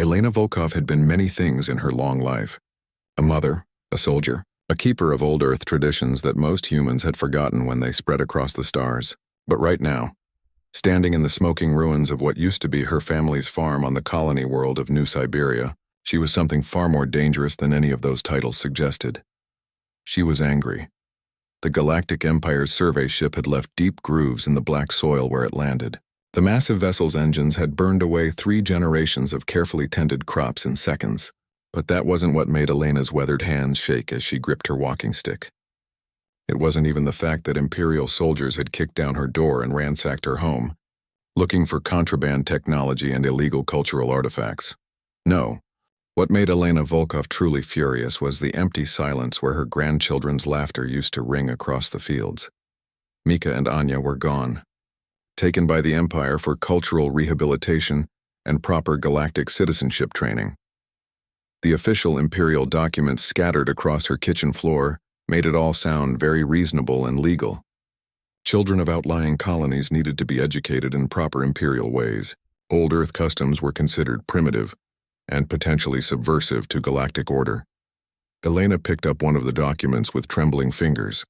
Elena Volkov had been many things in her long life. A mother, a soldier, a keeper of old Earth traditions that most humans had forgotten when they spread across the stars. But right now, standing in the smoking ruins of what used to be her family's farm on the colony world of New Siberia, she was something far more dangerous than any of those titles suggested. She was angry. The Galactic Empire's survey ship had left deep grooves in the black soil where it landed. The massive vessel's engines had burned away 3 generations of carefully tended crops in seconds. But that wasn't what made Elena's weathered hands shake as she gripped her walking stick. It wasn't even the fact that Imperial soldiers had kicked down her door and ransacked her home, looking for contraband technology and illegal cultural artifacts. No. What made Elena Volkov truly furious was the empty silence where her grandchildren's laughter used to ring across the fields. Mika and Anya were gone, taken by the Empire for cultural rehabilitation and proper galactic citizenship training. The official Imperial documents scattered across her kitchen floor made it all sound very reasonable and legal. Children of outlying colonies needed to be educated in proper Imperial ways. Old Earth customs were considered primitive and potentially subversive to galactic order. Elena picked up one of the documents with trembling fingers.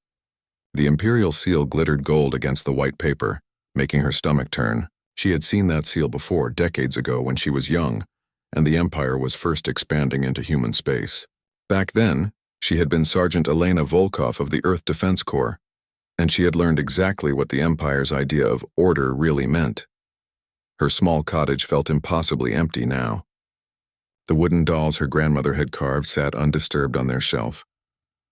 The Imperial seal glittered gold against the white paper, making her stomach turn. She had seen that seal before, decades ago when she was young, and the Empire was first expanding into human space. Back then, she had been Sergeant Elena Volkov of the Earth Defense Corps, and she had learned exactly what the Empire's idea of order really meant. Her small cottage felt impossibly empty now. The wooden dolls her grandmother had carved sat undisturbed on their shelf,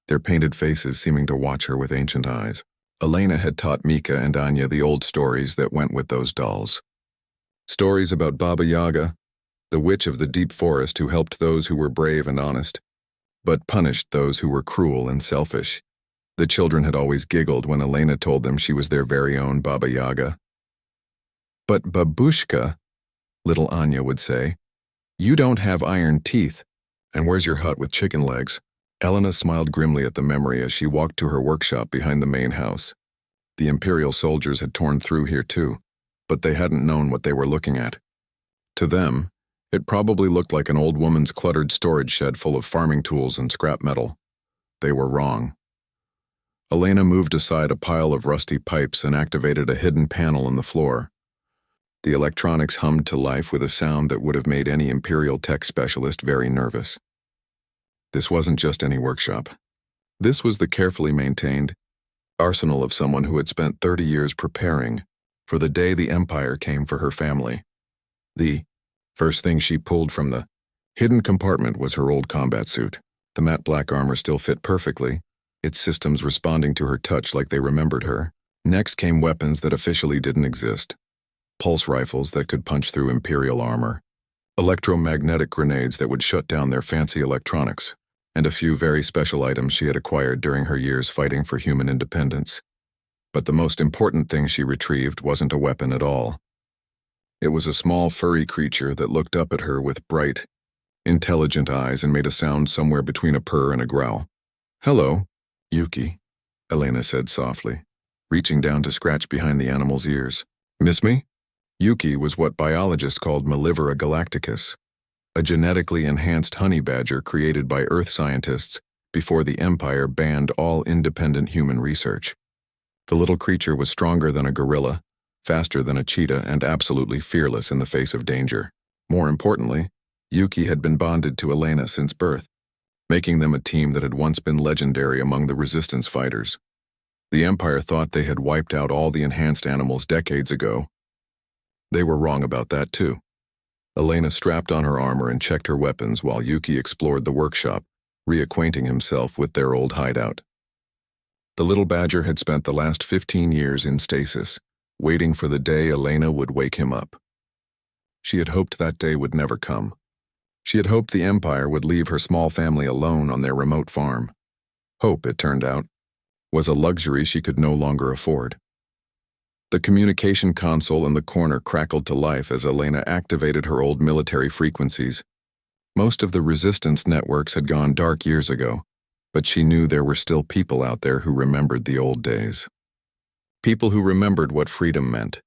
their painted faces seeming to watch her with ancient eyes. Elena had taught Mika and Anya the old stories that went with those dolls. Stories about Baba Yaga, the witch of the deep forest who helped those who were brave and honest, but punished those who were cruel and selfish. The children had always giggled when Elena told them she was their very own Baba Yaga. "But Babushka," little Anya would say, "you don't have iron teeth. And where's your hut with chicken legs?" Elena smiled grimly at the memory as she walked to her workshop behind the main house. The Imperial soldiers had torn through here too, but they hadn't known what they were looking at. To them, it probably looked like an old woman's cluttered storage shed full of farming tools and scrap metal. They were wrong. Elena moved aside a pile of rusty pipes and activated a hidden panel in the floor. The electronics hummed to life with a sound that would have made any Imperial tech specialist very nervous. This wasn't just any workshop. This was the carefully maintained arsenal of someone who had spent 30 years preparing for the day the Empire came for her family. The first thing she pulled from the hidden compartment was her old combat suit. The matte black armor still fit perfectly, its systems responding to her touch like they remembered her. Next came weapons that officially didn't exist. Pulse rifles that could punch through Imperial armor, electromagnetic grenades that would shut down their fancy electronics, and a few very special items she had acquired during her years fighting for human independence. But the most important thing she retrieved wasn't a weapon at all. It was a small furry creature that looked up at her with bright, intelligent eyes and made a sound somewhere between a purr and a growl. "Hello, Yuki," Elena said softly, reaching down to scratch behind the animal's ears. "Miss me?" Yuki was what biologists called Mellivora galacticus, a genetically enhanced honey badger created by Earth scientists before the Empire banned all independent human research. The little creature was stronger than a gorilla, faster than a cheetah, and absolutely fearless in the face of danger. More importantly, Yuki had been bonded to Elena since birth, making them a team that had once been legendary among the resistance fighters. The Empire thought they had wiped out all the enhanced animals decades ago. They were wrong about that too. Elena strapped on her armor and checked her weapons while Yuki explored the workshop, reacquainting himself with their old hideout. The little badger had spent the last 15 years in stasis, waiting for the day Elena would wake him up. She had hoped that day would never come. She had hoped the Empire would leave her small family alone on their remote farm. Hope, it turned out, was a luxury she could no longer afford. The communication console in the corner crackled to life as Elena activated her old military frequencies. Most of the resistance networks had gone dark years ago, but she knew there were still people out there who remembered the old days. People who remembered what freedom meant.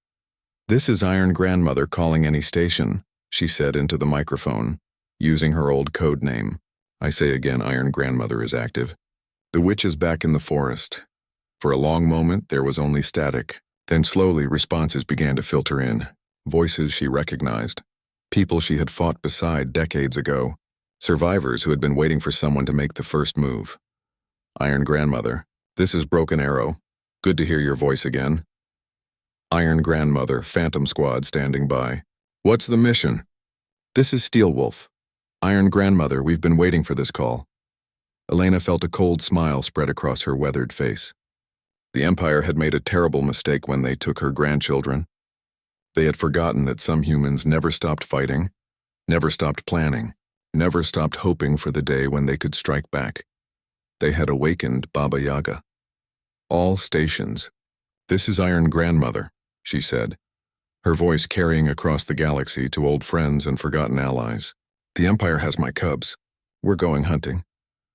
"This is Iron Grandmother calling any station," she said into the microphone. using her old code name. I say again, Iron Grandmother is active. The witch is back in the forest. For a long moment, there was only static. Then slowly, responses began to filter in. Voices she recognized. People she had fought beside decades ago. Survivors who had been waiting for someone to make the first move. Iron Grandmother, this is Broken Arrow. Good to hear your voice again. Iron Grandmother, Phantom Squad standing by. What's the mission? This is Steelwolf. Iron Grandmother, we've been waiting for this call. Elena felt a cold smile spread across her weathered face. The Empire had made a terrible mistake when they took her grandchildren. They had forgotten that some humans never stopped fighting, never stopped planning, never stopped hoping for the day when they could strike back. They had awakened Baba Yaga. All stations. This is Iron Grandmother, she said, her voice carrying across the galaxy to old friends and forgotten allies. The Empire has my cubs. We're going hunting.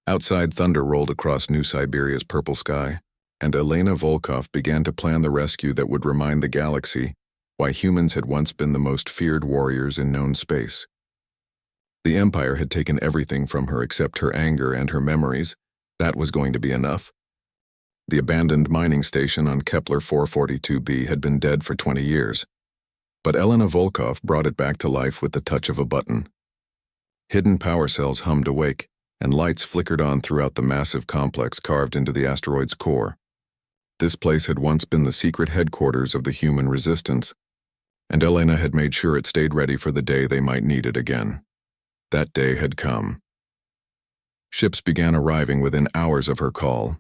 Outside, thunder rolled across New Siberia's purple sky, and Elena Volkov began to plan the rescue that would remind the galaxy why humans had once been the most feared warriors in known space. The Empire had taken everything from her except her anger and her memories. That was going to be enough. The abandoned mining station on Kepler 442b had been dead for 20 years, but Elena Volkov brought it back to life with the touch of a button. Hidden power cells hummed awake, and lights flickered on throughout the massive complex carved into the asteroid's core. This place had once been the secret headquarters of the human resistance, and Elena had made sure it stayed ready for the day they might need it again. That day had come. Ships began arriving within hours of her call.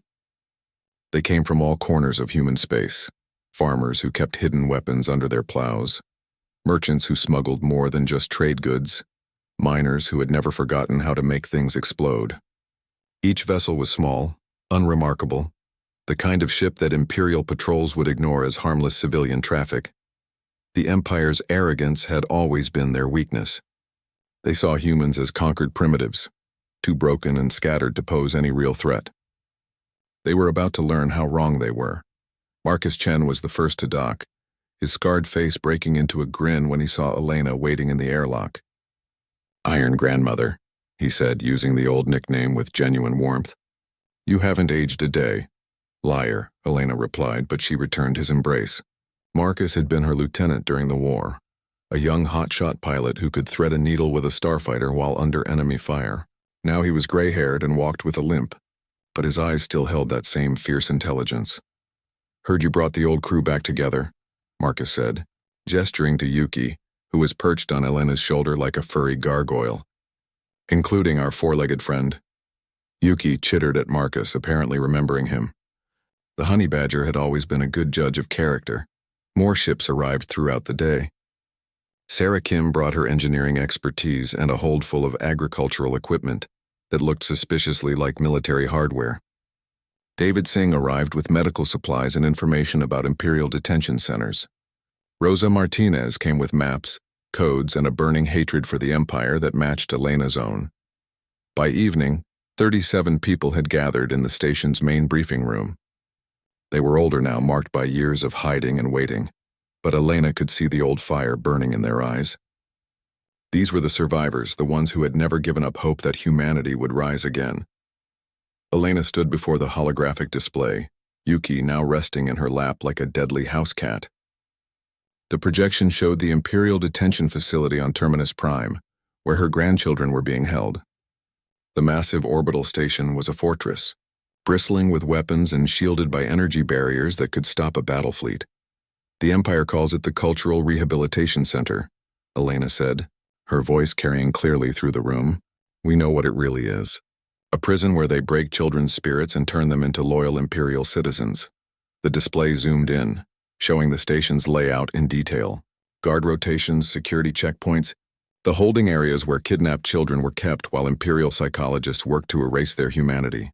They came from all corners of human space. Farmers who kept hidden weapons under their plows, merchants who smuggled more than just trade goods, miners who had never forgotten how to make things explode. Each vessel was small, unremarkable, the kind of ship that Imperial patrols would ignore as harmless civilian traffic. The Empire's arrogance had always been their weakness. They saw humans as conquered primitives, too broken and scattered to pose any real threat. They were about to learn how wrong they were. Marcus Chen was the first to dock, his scarred face breaking into a grin when he saw Elena waiting in the airlock. Iron Grandmother, he said, using the old nickname with genuine warmth. You haven't aged a day. Liar, Elena replied, but she returned his embrace. Marcus had been her lieutenant during the war, a young hotshot pilot who could thread a needle with a starfighter while under enemy fire. Now he was gray-haired and walked with a limp, but his eyes still held that same fierce intelligence. Heard you brought the old crew back together, Marcus said, gesturing to Yuki, who was perched on Elena's shoulder like a furry gargoyle. Including our four-legged friend. Yuki chittered at Marcus, apparently remembering him. The honey badger had always been a good judge of character. More ships arrived throughout the day. Sarah Kim brought her engineering expertise and a hold full of agricultural equipment that looked suspiciously like military hardware. David Singh arrived with medical supplies and information about Imperial detention centers. Rosa Martinez came with maps, codes, and a burning hatred for the Empire that matched Elena's own. By evening, 37 people had gathered in the station's main briefing room. They were older now, marked by years of hiding and waiting, but Elena could see the old fire burning in their eyes. These were the survivors, the ones who had never given up hope that humanity would rise again. Elena stood before the holographic display, Yuki now resting in her lap like a deadly house cat. The projection showed the Imperial detention facility on Terminus Prime, where her grandchildren were being held. The massive orbital station was a fortress, bristling with weapons and shielded by energy barriers that could stop a battle fleet. The Empire calls it the Cultural Rehabilitation Center, Elena said, her voice carrying clearly through the room. We know what it really is. A prison where they break children's spirits and turn them into loyal Imperial citizens. The display zoomed in, showing the station's layout in detail. Guard rotations, security checkpoints, the holding areas where kidnapped children were kept while Imperial psychologists worked to erase their humanity.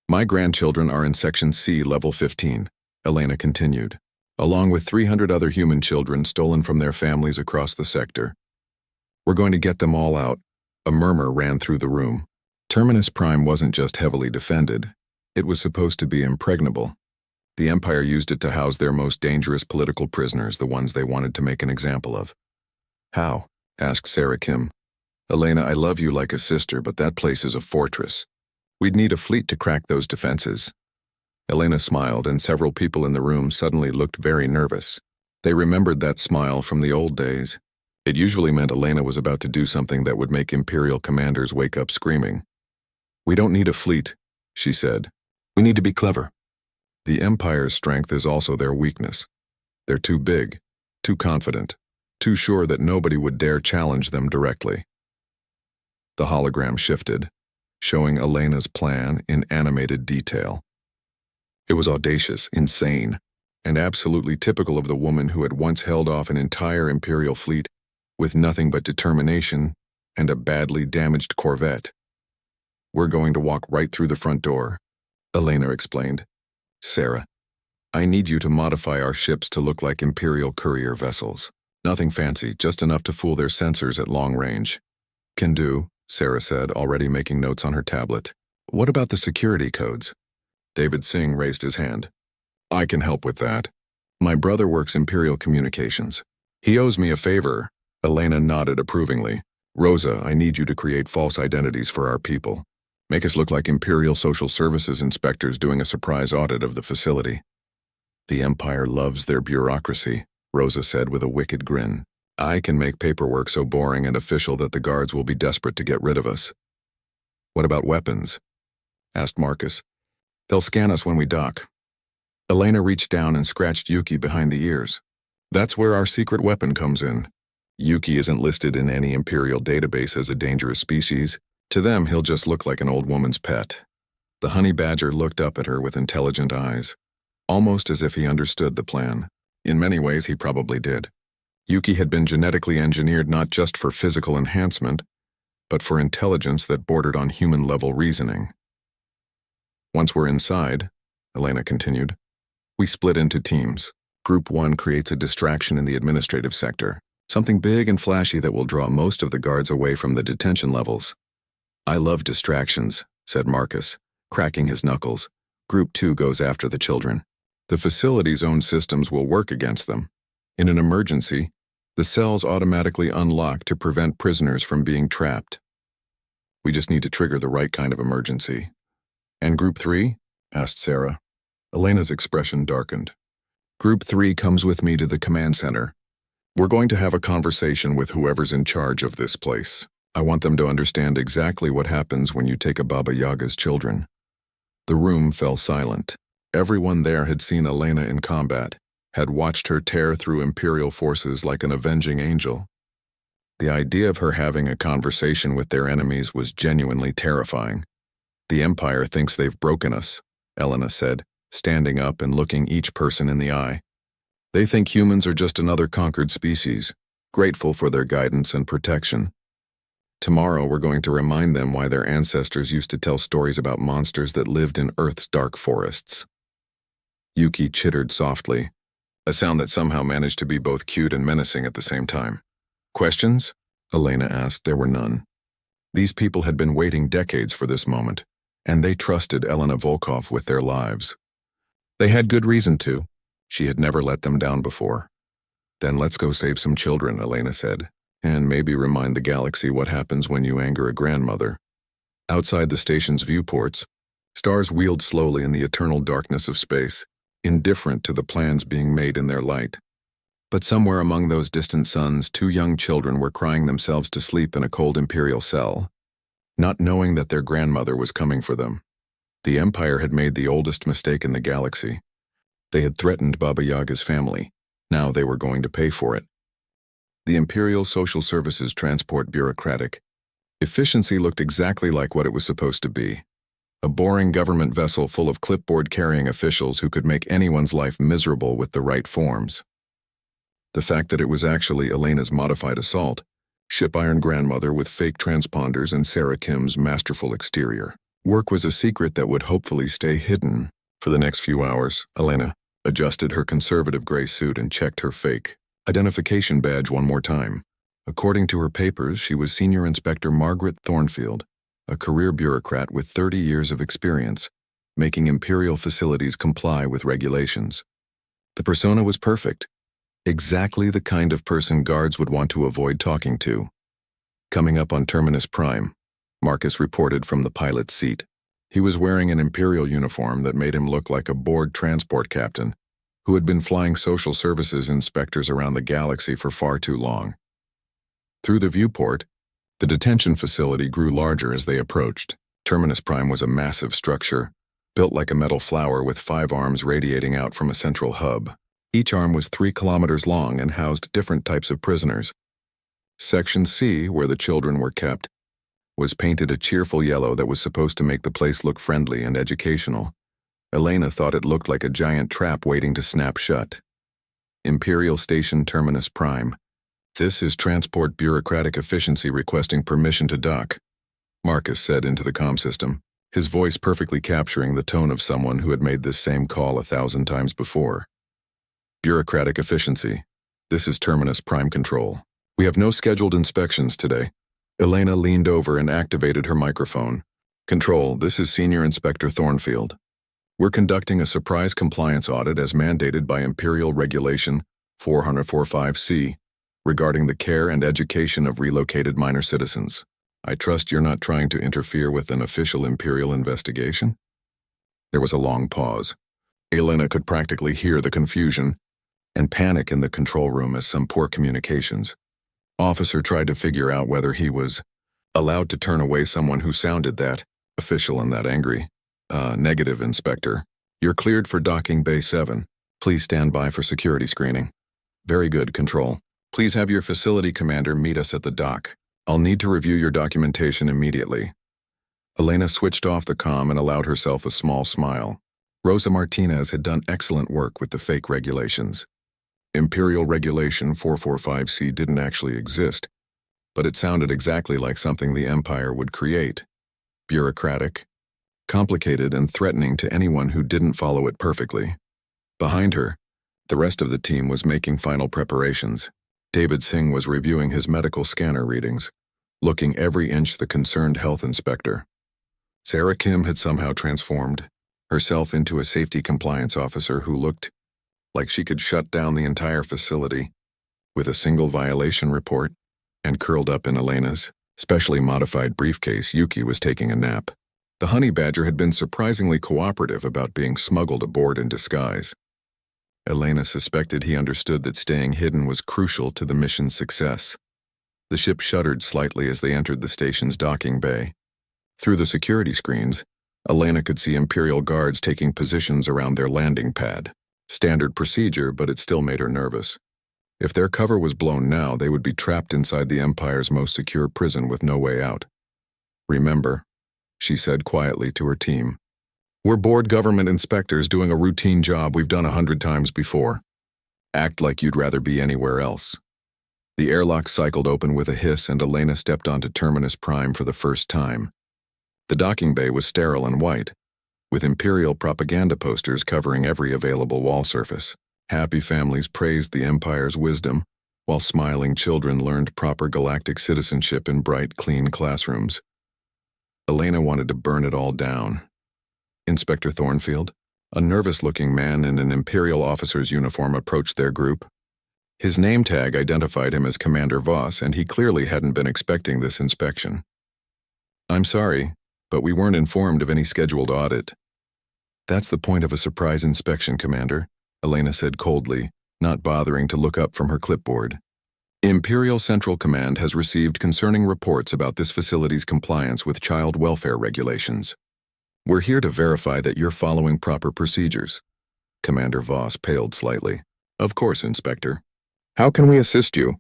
My grandchildren are in Section C, Level 15, Elena continued, along with 300 other human children stolen from their families across the sector. We're going to get them all out. A murmur ran through the room. Terminus Prime wasn't just heavily defended. It was supposed to be impregnable. The Empire used it to house their most dangerous political prisoners, the ones they wanted to make an example of. How? Asked Sarah Kim. Elena, I love you like a sister, but that place is a fortress. We'd need a fleet to crack those defenses. Elena smiled, and several people in the room suddenly looked very nervous. They remembered that smile from the old days. It usually meant Elena was about to do something that would make Imperial commanders wake up screaming. We don't need a fleet, she said. We need to be clever. The Empire's strength is also their weakness. They're too big, too confident, too sure that nobody would dare challenge them directly. The hologram shifted, showing Elena's plan in animated detail. It was audacious, insane, and absolutely typical of the woman who had once held off an entire Imperial fleet with nothing but determination and a badly damaged corvette. We're going to walk right through the front door, Elena explained. Sarah, I need you to modify our ships to look like Imperial courier vessels. Nothing fancy, just enough to fool their sensors at long range. Can do, Sarah said, already making notes on her tablet. What about the security codes? David Singh raised his hand. I can help with that. My brother works Imperial Communications. He owes me a favor. Elena nodded approvingly. Rosa, I need you to create false identities for our people. Make us look like Imperial Social Services inspectors doing a surprise audit of the facility. The Empire loves their bureaucracy, Rosa said with a wicked grin. I can make paperwork so boring and official that the guards will be desperate to get rid of us. What about weapons? Asked Marcus. They'll scan us when we dock. Elena reached down and scratched Yuki behind the ears. That's where our secret weapon comes in. Yuki isn't listed in any Imperial database as a dangerous species. To them, he'll just look like an old woman's pet. The honey badger looked up at her with intelligent eyes, almost as if he understood the plan. In many ways, he probably did. Yuki had been genetically engineered not just for physical enhancement, but for intelligence that bordered on human-level reasoning. Once we're inside, Elena continued, we split into teams. Group 1 creates a distraction in the administrative sector, something big and flashy that will draw most of the guards away from the detention levels. I love distractions, said Marcus, cracking his knuckles. Group 2 goes after the children. The facility's own systems will work against them. In an emergency, the cells automatically unlock to prevent prisoners from being trapped. We just need to trigger the right kind of emergency. And Group 3? Asked Sarah. Elena's expression darkened. Group 3 comes with me to the command center. We're going to have a conversation with whoever's in charge of this place. I want them to understand exactly what happens when you take a Baba Yaga's children. The room fell silent. Everyone there had seen Elena in combat, had watched her tear through Imperial forces like an avenging angel. The idea of her having a conversation with their enemies was genuinely terrifying. The Empire thinks they've broken us, Elena said, standing up and looking each person in the eye. They think humans are just another conquered species, grateful for their guidance and protection. Tomorrow we're going to remind them why their ancestors used to tell stories about monsters that lived in Earth's dark forests. Yuki chittered softly, a sound that somehow managed to be both cute and menacing at the same time. Questions? Elena asked. There were none. These people had been waiting decades for this moment, and they trusted Elena Volkov with their lives. They had good reason to. She had never let them down before. Then let's go save some children, Elena said, and maybe remind the galaxy what happens when you anger a grandmother. Outside the station's viewports, stars wheeled slowly in the eternal darkness of space, indifferent to the plans being made in their light. But somewhere among those distant suns, 2 young children were crying themselves to sleep in a cold Imperial cell, not knowing that their grandmother was coming for them. The Empire had made the oldest mistake in the galaxy. They had threatened Baba Yaga's family. Now they were going to pay for it. The Imperial Social Services transport bureaucratic. Efficiency looked exactly like what it was supposed to be. A boring government vessel full of clipboard-carrying officials who could make anyone's life miserable with the right forms. The fact that it was actually Elena's modified assault, ship iron grandmother with fake transponders and Sarah Kim's masterful exterior. Work was a secret that would hopefully stay hidden. For the next few hours, Elena adjusted her conservative gray suit and checked her fake identification badge one more time. According to her papers, she was Senior Inspector Margaret Thornfield, a career bureaucrat with 30 years of experience, making Imperial facilities comply with regulations. The persona was perfect. Exactly the kind of person guards would want to avoid talking to. Coming up on Terminus Prime, Marcus reported from the pilot's seat. He was wearing an Imperial uniform that made him look like a bored transport captain who had been flying social services inspectors around the galaxy for far too long. Through the viewport, the detention facility grew larger as they approached. Terminus Prime was a massive structure, built like a metal flower with 5 arms radiating out from a central hub. Each arm was 3 kilometers long and housed different types of prisoners. Section C, where the children were kept, was painted a cheerful yellow that was supposed to make the place look friendly and educational. Elena thought it looked like a giant trap waiting to snap shut. Imperial Station Terminus Prime. This is Transport Bureaucratic Efficiency requesting permission to dock, Marcus said into the comm system, his voice perfectly capturing the tone of someone who had made this same call 1,000 times before. Bureaucratic Efficiency. This is Terminus Prime Control. We have no scheduled inspections today. Elena leaned over and activated her microphone. Control, this is Senior Inspector Thornfield. We're conducting a surprise compliance audit as mandated by Imperial Regulation 445C regarding the care and education of relocated minor citizens. I trust you're not trying to interfere with an official Imperial investigation? There was a long pause. Elena could practically hear the confusion and panic in the control room as some poor communications. Officer tried to figure out whether he was allowed to turn away someone who sounded that official and that angry. Negative, Inspector. You're cleared for docking Bay 7. Please stand by for security screening. Very good, Control. Please have your facility commander meet us at the dock. I'll need to review your documentation immediately. Elena switched off the comm and allowed herself a small smile. Rosa Martinez had done excellent work with the fake regulations. Imperial Regulation 445C didn't actually exist, but it sounded exactly like something the Empire would create. Bureaucratic, complicated, and threatening to anyone who didn't follow it perfectly. Behind her, the rest of the team was making final preparations. David Singh was reviewing his medical scanner readings, looking every inch the concerned health inspector. Sarah Kim had somehow transformed herself into a safety compliance officer who looked like she could shut down the entire facility with a single violation report, and curled up in Elena's specially modified briefcase, Yuki was taking a nap. The honey badger had been surprisingly cooperative about being smuggled aboard in disguise. Elena suspected he understood that staying hidden was crucial to the mission's success. The ship shuddered slightly as they entered the station's docking bay. Through the security screens, Elena could see Imperial guards taking positions around their landing pad. Standard procedure, but it still made her nervous. If their cover was blown now, they would be trapped inside the Empire's most secure prison with no way out. Remember, she said quietly to her team, we're bored government inspectors doing a routine job we've done 100 times before. Act like you'd rather be anywhere else. The airlock cycled open with a hiss and Elena stepped onto Terminus Prime for the first time. The docking bay was sterile and white, with Imperial propaganda posters covering every available wall surface. Happy families praised the Empire's wisdom, while smiling children learned proper galactic citizenship in bright, clean classrooms. Elena wanted to burn it all down. Inspector Thornfield, a nervous-looking man in an Imperial officer's uniform, approached their group. His name tag identified him as Commander Voss, and he clearly hadn't been expecting this inspection. I'm sorry, but we weren't informed of any scheduled audit. That's the point of a surprise inspection, Commander, Elena said coldly, not bothering to look up from her clipboard. Imperial Central Command has received concerning reports about this facility's compliance with child welfare regulations. We're here to verify that you're following proper procedures. Commander Voss paled slightly. Of course, Inspector. How can we assist you?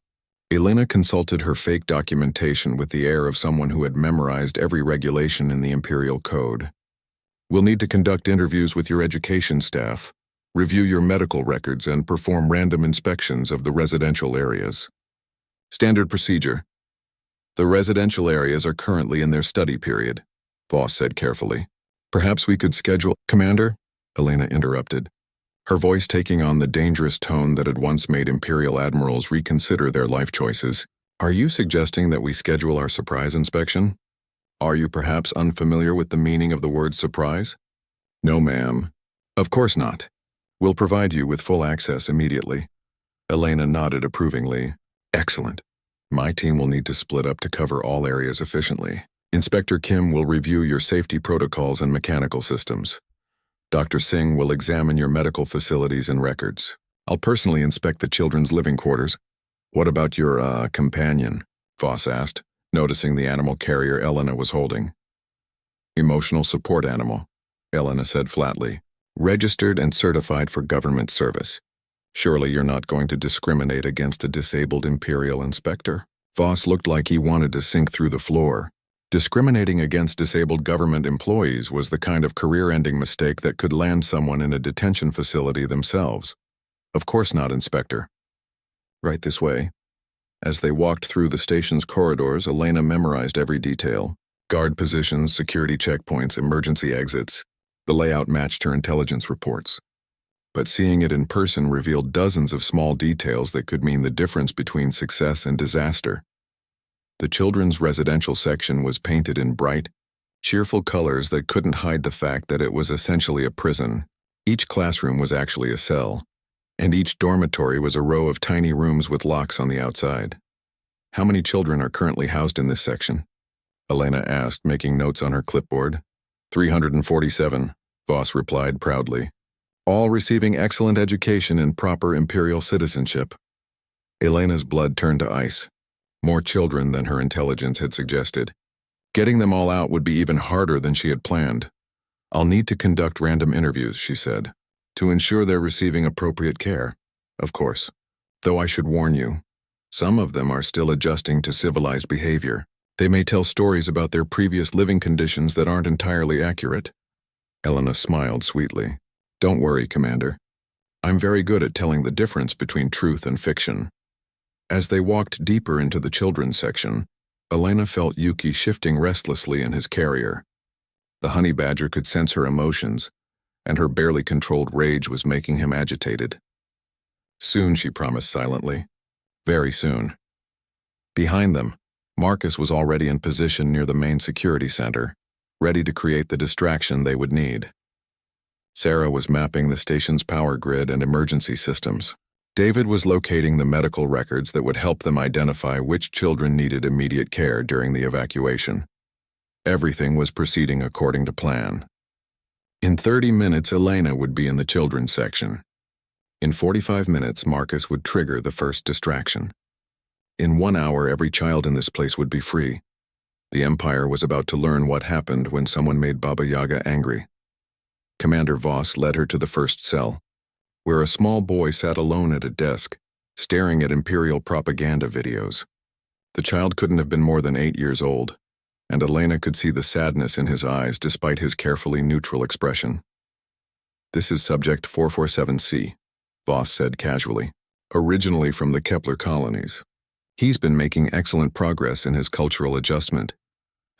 Elena consulted her fake documentation with the air of someone who had memorized every regulation in the Imperial Code. We'll need to conduct interviews with your education staff, review your medical records, and perform random inspections of the residential areas. Standard procedure. The residential areas are currently in their study period, Voss said carefully. Perhaps we could schedule— Commander? Elena interrupted, her voice taking on the dangerous tone that had once made Imperial admirals reconsider their life choices. Are you suggesting that we schedule our surprise inspection? Are you perhaps unfamiliar with the meaning of the word surprise? No, ma'am. Of course not. We'll provide you with full access immediately. Elena nodded approvingly. Excellent. My team will need to split up to cover all areas efficiently. Inspector Kim will review your safety protocols and mechanical systems. Dr. Singh will examine your medical facilities and records. I'll personally inspect the children's living quarters. What about your, companion? Voss asked, noticing the animal carrier Elena was holding. Emotional support animal, Elena said flatly. Registered and certified for government service. Surely you're not going to discriminate against a disabled Imperial inspector? Voss looked like he wanted to sink through the floor. Discriminating against disabled government employees was the kind of career-ending mistake that could land someone in a detention facility themselves. Of course not, Inspector. Right this way. As they walked through the station's corridors, Elena memorized every detail. Guard positions, security checkpoints, emergency exits. The layout matched her intelligence reports. But seeing it in person revealed dozens of small details that could mean the difference between success and disaster. The children's residential section was painted in bright, cheerful colors that couldn't hide the fact that it was essentially a prison. Each classroom was actually a cell, and each dormitory was a row of tiny rooms with locks on the outside. How many children are currently housed in this section? Elena asked, making notes on her clipboard. 347, Voss replied proudly. All receiving excellent education and proper Imperial citizenship. Elena's blood turned to ice. More children than her intelligence had suggested. Getting them all out would be even harder than she had planned. I'll need to conduct random interviews, she said, to ensure they're receiving appropriate care. Of course. Though I should warn you, some of them are still adjusting to civilized behavior. They may tell stories about their previous living conditions that aren't entirely accurate. Elena smiled sweetly. Don't worry, Commander. I'm very good at telling the difference between truth and fiction. As they walked deeper into the children's section, Elena felt Yuki shifting restlessly in his carrier. The honey badger could sense her emotions, and her barely controlled rage was making him agitated. Soon, she promised silently. Very soon. Behind them, Marcus was already in position near the main security center, ready to create the distraction they would need. Sarah was mapping the station's power grid and emergency systems. David was locating the medical records that would help them identify which children needed immediate care during the evacuation. Everything was proceeding according to plan. In 30 minutes, Elena would be in the children's section. In 45 minutes, Marcus would trigger the first distraction. In 1 hour, every child in this place would be free. The Empire was about to learn what happened when someone made Baba Yaga angry. Commander Voss led her to the first cell, where a small boy sat alone at a desk, staring at Imperial propaganda videos. The child couldn't have been more than 8 years old, and Elena could see the sadness in his eyes despite his carefully neutral expression. This is Subject 447C, Voss said casually, originally from the Kepler colonies. He's been making excellent progress in his cultural adjustment.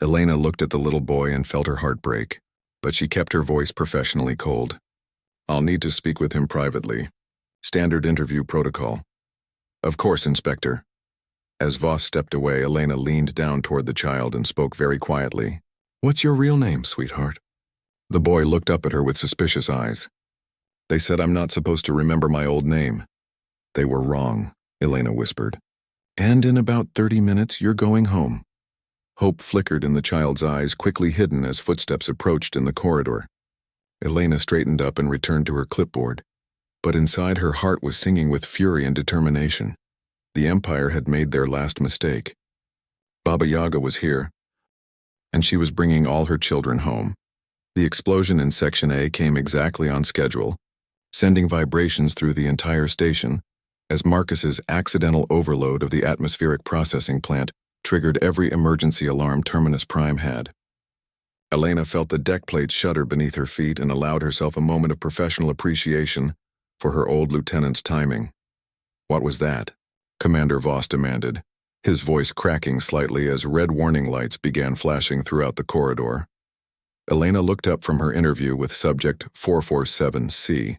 Elena looked at the little boy and felt her heart break, but she kept her voice professionally cold. I'll need to speak with him privately. Standard interview protocol. Of course, Inspector. As Voss stepped away, Elena leaned down toward the child and spoke very quietly. What's your real name, sweetheart? The boy looked up at her with suspicious eyes. They said I'm not supposed to remember my old name. They were wrong, Elena whispered. And in about 30 minutes, you're going home. Hope flickered in the child's eyes, quickly hidden as footsteps approached in the corridor. Elena straightened up and returned to her clipboard, but inside her heart was singing with fury and determination. The Empire had made their last mistake. Baba Yaga was here, and she was bringing all her children home. The explosion in Section A came exactly on schedule, sending vibrations through the entire station, as Marcus's accidental overload of the atmospheric processing plant triggered every emergency alarm Terminus Prime had. Elena felt the deck plates shudder beneath her feet and allowed herself a moment of professional appreciation for her old lieutenant's timing. What was that? Commander Voss demanded, his voice cracking slightly as red warning lights began flashing throughout the corridor. Elena looked up from her interview with Subject 447C,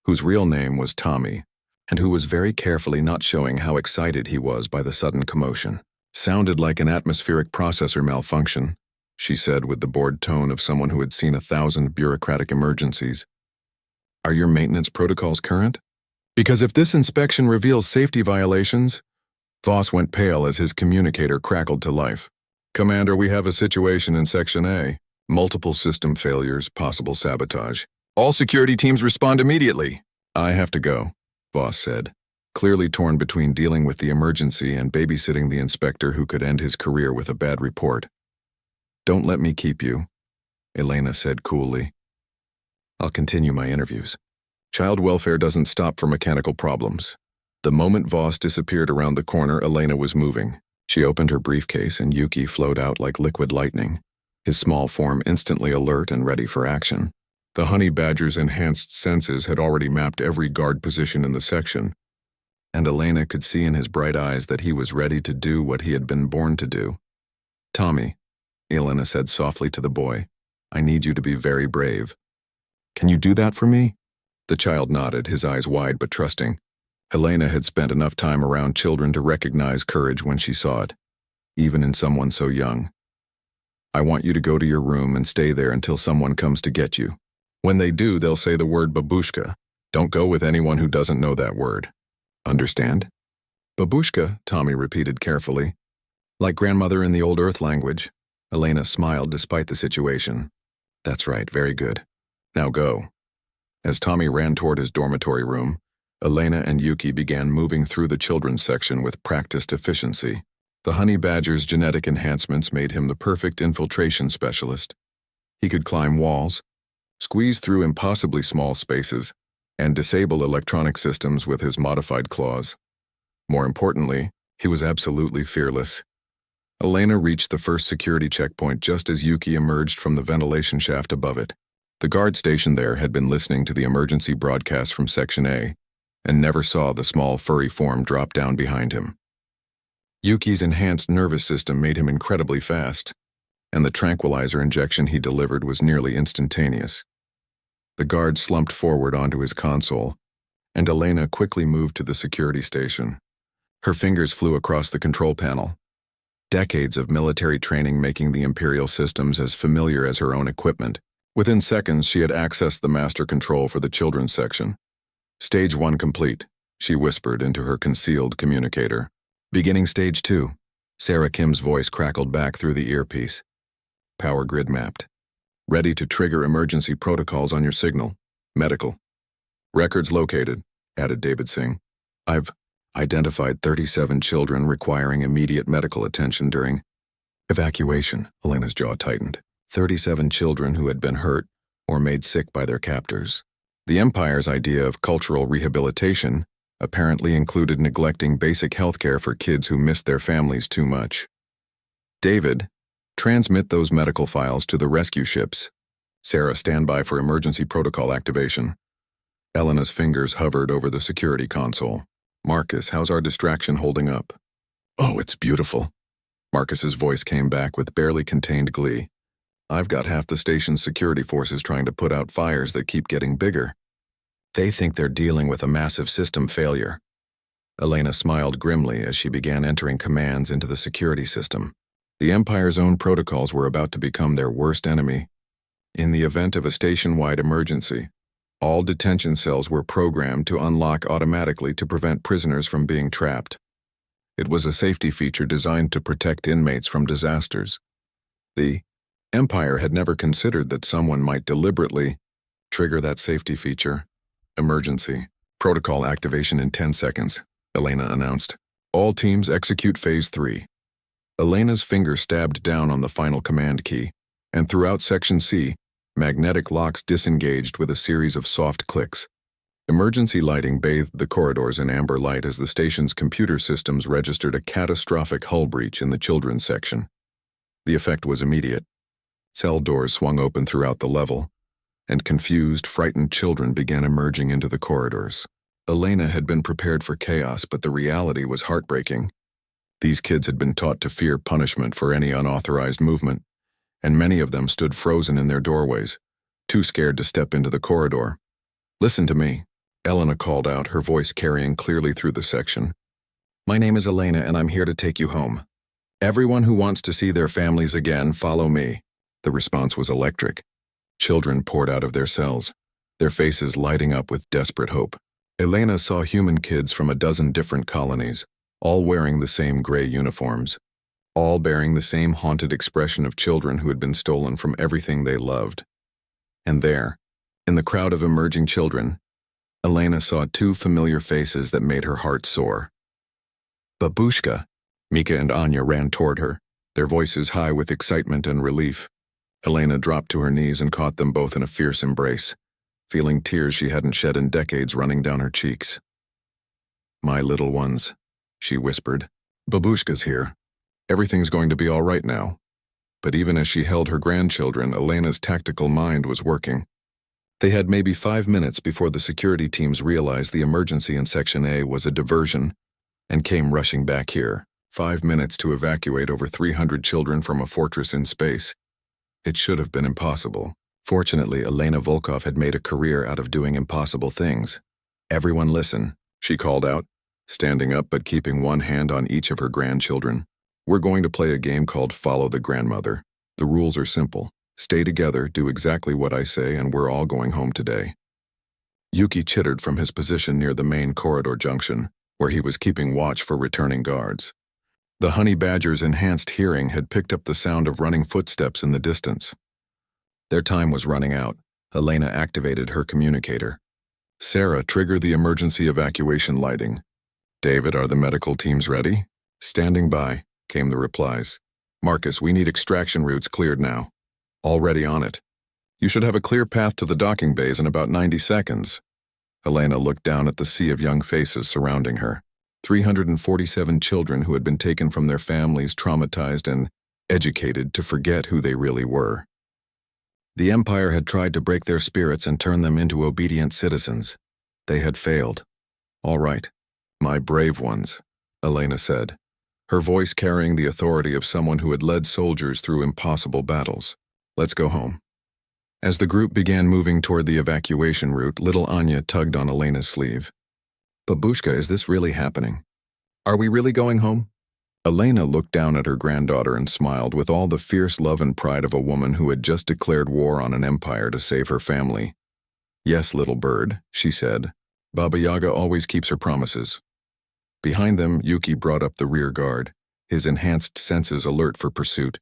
whose real name was Tommy, and who was very carefully not showing how excited he was by the sudden commotion. Sounded like an atmospheric processor malfunction, she said with the bored tone of someone who had seen 1,000 bureaucratic emergencies. Are your maintenance protocols current? Because if this inspection reveals safety violations, Voss went pale as his communicator crackled to life. Commander, we have a situation in Section A. Multiple system failures, possible sabotage. All security teams respond immediately. I have to go, Voss said, clearly torn between dealing with the emergency and babysitting the inspector who could end his career with a bad report. Don't let me keep you, Elena said coolly. I'll continue my interviews. Child welfare doesn't stop for mechanical problems. The moment Voss disappeared around the corner, Elena was moving. She opened her briefcase and Yuki flowed out like liquid lightning, his small form instantly alert and ready for action. The honey badger's enhanced senses had already mapped every guard position in the section, and Elena could see in his bright eyes that he was ready to do what he had been born to do. Tommy, Elena said softly to the boy, I need you to be very brave. Can you do that for me? The child nodded, his eyes wide but trusting. Elena had spent enough time around children to recognize courage when she saw it, even in someone so young. I want you to go to your room and stay there until someone comes to get you. When they do, they'll say the word babushka. Don't go with anyone who doesn't know that word. Understand? Babushka, Tommy repeated carefully. Like grandmother in the old Earth language. Elena smiled despite the situation. That's right, very good. Now go. As Tommy ran toward his dormitory room, Elena and Yuki began moving through the children's section with practiced efficiency. The honey badger's genetic enhancements made him the perfect infiltration specialist. He could climb walls, squeeze through impossibly small spaces, and disable electronic systems with his modified claws. More importantly, he was absolutely fearless. Elena reached the first security checkpoint just as Yuki emerged from the ventilation shaft above it. The guard stationed there had been listening to the emergency broadcast from Section A, and never saw the small furry form drop down behind him. Yuki's enhanced nervous system made him incredibly fast, and the tranquilizer injection he delivered was nearly instantaneous. The guard slumped forward onto his console, and Elena quickly moved to the security station. Her fingers flew across the control panel, decades of military training making the Imperial systems as familiar as her own equipment. Within seconds, she had accessed the master control for the children's section. Stage 1 complete, she whispered into her concealed communicator. Beginning Stage 2, Sarah Kim's voice crackled back through the earpiece. Power grid mapped. Ready to trigger emergency protocols on your signal. Medical. Records located, added David Singh. I've identified 37 children requiring immediate medical attention during evacuation. Elena's jaw tightened. 37 children who had been hurt or made sick by their captors. The Empire's idea of cultural rehabilitation apparently included neglecting basic health care for kids who missed their families too much. David, transmit those medical files to the rescue ships. Sarah, stand by for emergency protocol activation. Elena's fingers hovered over the security console. Marcus, how's our distraction holding up? Oh, it's beautiful. Marcus's voice came back with barely contained glee. I've got half the station's security forces trying to put out fires that keep getting bigger. They think they're dealing with a massive system failure. Elena smiled grimly as she began entering commands into the security system. The Empire's own protocols were about to become their worst enemy. In the event of a station-wide emergency, all detention cells were programmed to unlock automatically to prevent prisoners from being trapped. It was a safety feature designed to protect inmates from disasters. The Empire had never considered that someone might deliberately trigger that safety feature. Emergency. Protocol activation in 10 seconds, Elena announced. All teams execute Phase 3. Elena's finger stabbed down on the final command key, and throughout Section C, magnetic locks disengaged with a series of soft clicks. Emergency lighting bathed the corridors in amber light as the station's computer systems registered a catastrophic hull breach in the children's section. The effect was immediate. Cell doors swung open throughout the level, and confused, frightened children began emerging into the corridors. Elena had been prepared for chaos, but the reality was heartbreaking. These kids had been taught to fear punishment for any unauthorized movement, and many of them stood frozen in their doorways, too scared to step into the corridor. Listen to me, Elena called out, her voice carrying clearly through the section. My name is Elena, and I'm here to take you home. Everyone who wants to see their families again, follow me. The response was electric. Children poured out of their cells, their faces lighting up with desperate hope. Elena saw human kids from a dozen different colonies, all wearing the same gray uniforms, all bearing the same haunted expression of children who had been stolen from everything they loved. And there, in the crowd of emerging children, Elena saw two familiar faces that made her heart soar. Babushka! Mika and Anya ran toward her, their voices high with excitement and relief. Elena dropped to her knees and caught them both in a fierce embrace, feeling tears she hadn't shed in decades running down her cheeks. "My little ones," she whispered. "Babushka's here. Everything's going to be all right now." But even as she held her grandchildren, Elena's tactical mind was working. They had maybe 5 minutes before the security teams realized the emergency in Section A was a diversion and came rushing back here. 5 minutes to evacuate over 300 children from a fortress in space. It should have been impossible. Fortunately, Elena Volkov had made a career out of doing impossible things. "Everyone listen," she called out, standing up but keeping one hand on each of her grandchildren. "We're going to play a game called Follow the Grandmother. The rules are simple. Stay together, do exactly what I say, and we're all going home today." Yuki chittered from his position near the main corridor junction, where he was keeping watch for returning guards. The honey badger's enhanced hearing had picked up the sound of running footsteps in the distance. Their time was running out. Elena activated her communicator. "Sarah, trigger the emergency evacuation lighting." "David, are the medical teams ready?" "Standing by," came the replies. "Marcus, we need extraction routes cleared now." "Already on it. You should have a clear path to the docking bays in about 90 seconds. Elena looked down at the sea of young faces surrounding her. 347 children who had been taken from their families, traumatized and educated to forget who they really were. The Empire had tried to break their spirits and turn them into obedient citizens. They had failed. "All right, my brave ones," Elena said, her voice carrying the authority of someone who had led soldiers through impossible battles. "Let's go home." As the group began moving toward the evacuation route, little Anya tugged on Elena's sleeve. "Babushka, is this really happening? Are we really going home?" Elena looked down at her granddaughter and smiled with all the fierce love and pride of a woman who had just declared war on an empire to save her family. "Yes, little bird," she said. "Baba Yaga always keeps her promises." Behind them, Yuki brought up the rear guard, his enhanced senses alert for pursuit.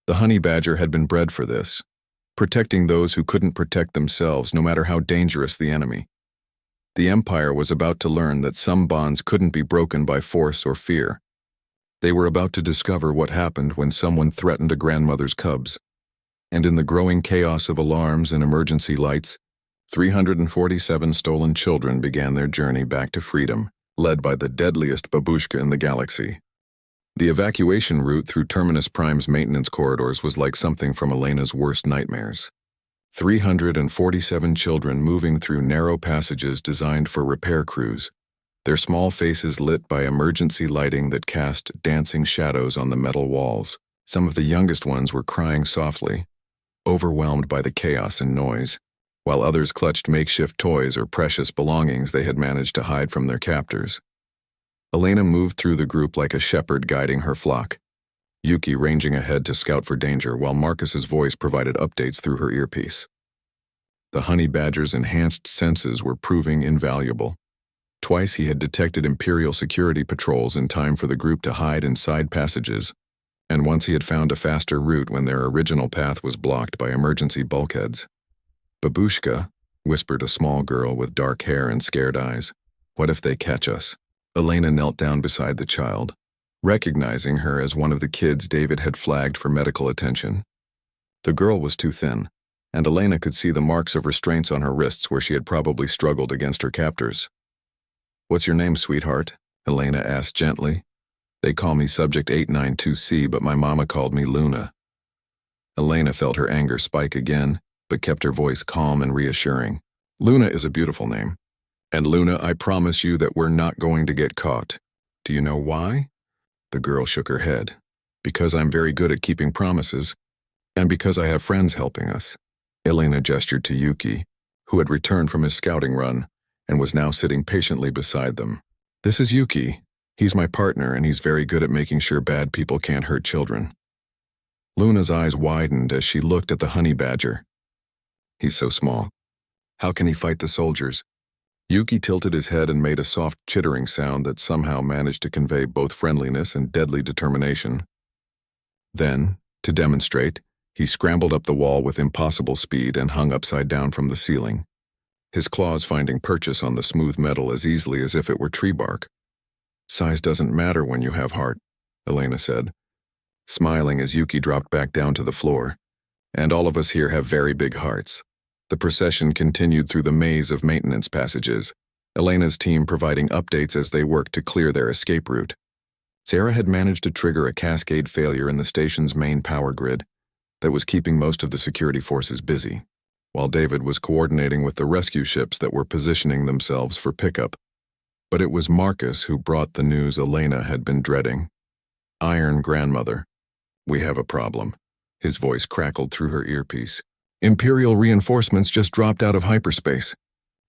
The honey badger had been bred for this, protecting those who couldn't protect themselves, no matter how dangerous the enemy. The Empire was about to learn that some bonds couldn't be broken by force or fear. They were about to discover what happened when someone threatened a grandmother's cubs. And in the growing chaos of alarms and emergency lights, 347 stolen children began their journey back to freedom, led by the deadliest babushka in the galaxy. The evacuation route through Terminus Prime's maintenance corridors was like something from Elena's worst nightmares. 347 children moving through narrow passages designed for repair crews, their small faces lit by emergency lighting that cast dancing shadows on the metal walls. Some of the youngest ones were crying softly, overwhelmed by the chaos and noise, while others clutched makeshift toys or precious belongings they had managed to hide from their captors. Elena moved through the group like a shepherd guiding her flock, Yuki ranging ahead to scout for danger while Marcus's voice provided updates through her earpiece. The honey badger's enhanced senses were proving invaluable. Twice he had detected Imperial security patrols in time for the group to hide in side passages, and once he had found a faster route when their original path was blocked by emergency bulkheads. "Babushka," whispered a small girl with dark hair and scared eyes. "What if they catch us?" Elena knelt down beside the child, recognizing her as one of the kids David had flagged for medical attention. The girl was too thin, and Elena could see the marks of restraints on her wrists where she had probably struggled against her captors. "What's your name, sweetheart?" Elena asked gently. "They call me Subject 892C, but my mama called me Luna." Elena felt her anger spike again, but kept her voice calm and reassuring. "Luna is a beautiful name. And Luna, I promise you that we're not going to get caught. Do you know why?" The girl shook her head. "Because I'm very good at keeping promises, and because I have friends helping us." Elena gestured to Yuki, who had returned from his scouting run and was now sitting patiently beside them. "This is Yuki. He's my partner, and he's very good at making sure bad people can't hurt children." Luna's eyes widened as she looked at the honey badger. "He's so small. How can he fight the soldiers?" Yuki tilted his head and made a soft chittering sound that somehow managed to convey both friendliness and deadly determination. Then, to demonstrate, he scrambled up the wall with impossible speed and hung upside down from the ceiling, his claws finding purchase on the smooth metal as easily as if it were tree bark. "Size doesn't matter when you have heart," Elena said, smiling as Yuki dropped back down to the floor. "And all of us here have very big hearts." The procession continued through the maze of maintenance passages, Elena's team providing updates as they worked to clear their escape route. Sarah had managed to trigger a cascade failure in the station's main power grid that was keeping most of the security forces busy, while David was coordinating with the rescue ships that were positioning themselves for pickup. But it was Marcus who brought the news Elena had been dreading. "Iron Grandmother, we have a problem." His voice crackled through her earpiece. "Imperial reinforcements just dropped out of hyperspace.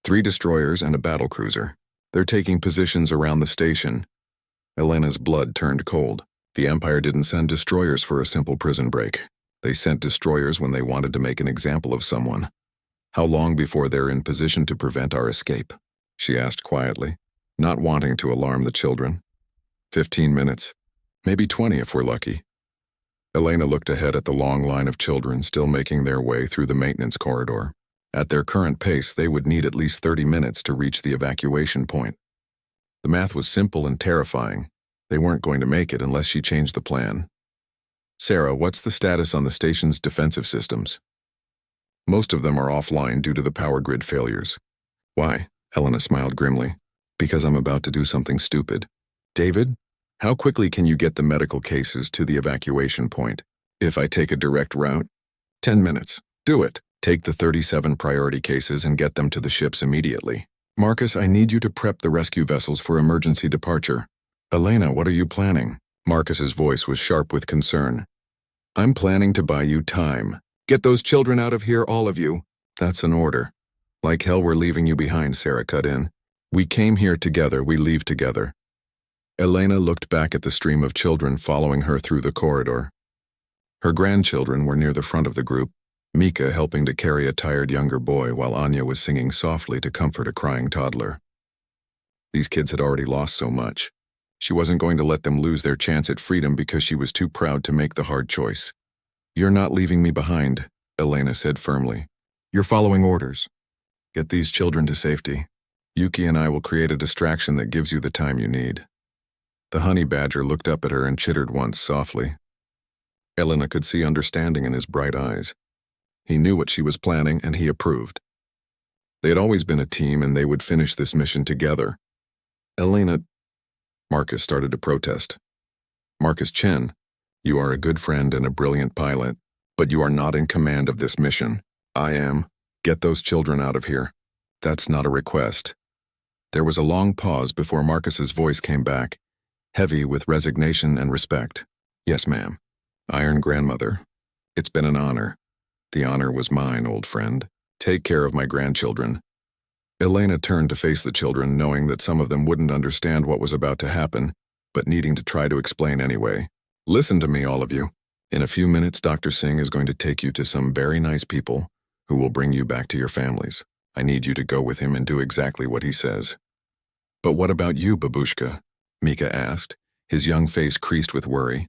3 destroyers and a battlecruiser. They're taking positions around the station." Elena's blood turned cold. The Empire didn't send destroyers for a simple prison break. They sent destroyers when they wanted to make an example of someone. "How long before they're in position to prevent our escape?" she asked quietly, not wanting to alarm the children. 15 minutes. Maybe 20 if we're lucky." Elena looked ahead at the long line of children still making their way through the maintenance corridor. At their current pace, they would need at least 30 minutes to reach the evacuation point. The math was simple and terrifying. They weren't going to make it unless she changed the plan. "Sarah, what's the status on the station's defensive systems?" "Most of them are offline due to the power grid failures." "Why?" Elena smiled grimly. "Because I'm about to do something stupid." "David? How quickly can you get the medical cases to the evacuation point? If I take a direct route?" 10 minutes. Do it. Take the 37 priority cases and get them to the ships immediately. Marcus, I need you to prep the rescue vessels for emergency departure." "Elena, what are you planning?" Marcus's voice was sharp with concern. "I'm planning to buy you time. Get those children out of here, all of you." "That's an order." "Like hell we're leaving you behind," Sarah cut in. "We came here together, we leave together." Elena looked back at the stream of children following her through the corridor. Her grandchildren were near the front of the group, Mika helping to carry a tired younger boy while Anya was singing softly to comfort a crying toddler. These kids had already lost so much. She wasn't going to let them lose their chance at freedom because she was too proud to make the hard choice. "You're not leaving me behind," Elena said firmly. "You're following orders. Get these children to safety. Yuki and I will create a distraction that gives you the time you need." The honey badger looked up at her and chittered once softly. Elena could see understanding in his bright eyes. He knew what she was planning and he approved. They had always been a team and they would finish this mission together. "Elena," Marcus started to protest. "Marcus Chen, you are a good friend and a brilliant pilot, but you are not in command of this mission. I am. Get those children out of here." "That's not a request." There was a long pause before Marcus's voice came back, heavy with resignation and respect. "Yes, ma'am. Iron Grandmother, it's been an honor. The honor was mine, old friend. Take care of my grandchildren." Elena turned to face the children, knowing that some of them wouldn't understand what was about to happen, but needing to try to explain anyway. "Listen to me, all of you. In a few minutes, Dr. Singh is going to take you to some very nice people who will bring you back to your families. I need you to go with him and do exactly what he says." "But what about you, Babushka?" Mika asked, his young face creased with worry.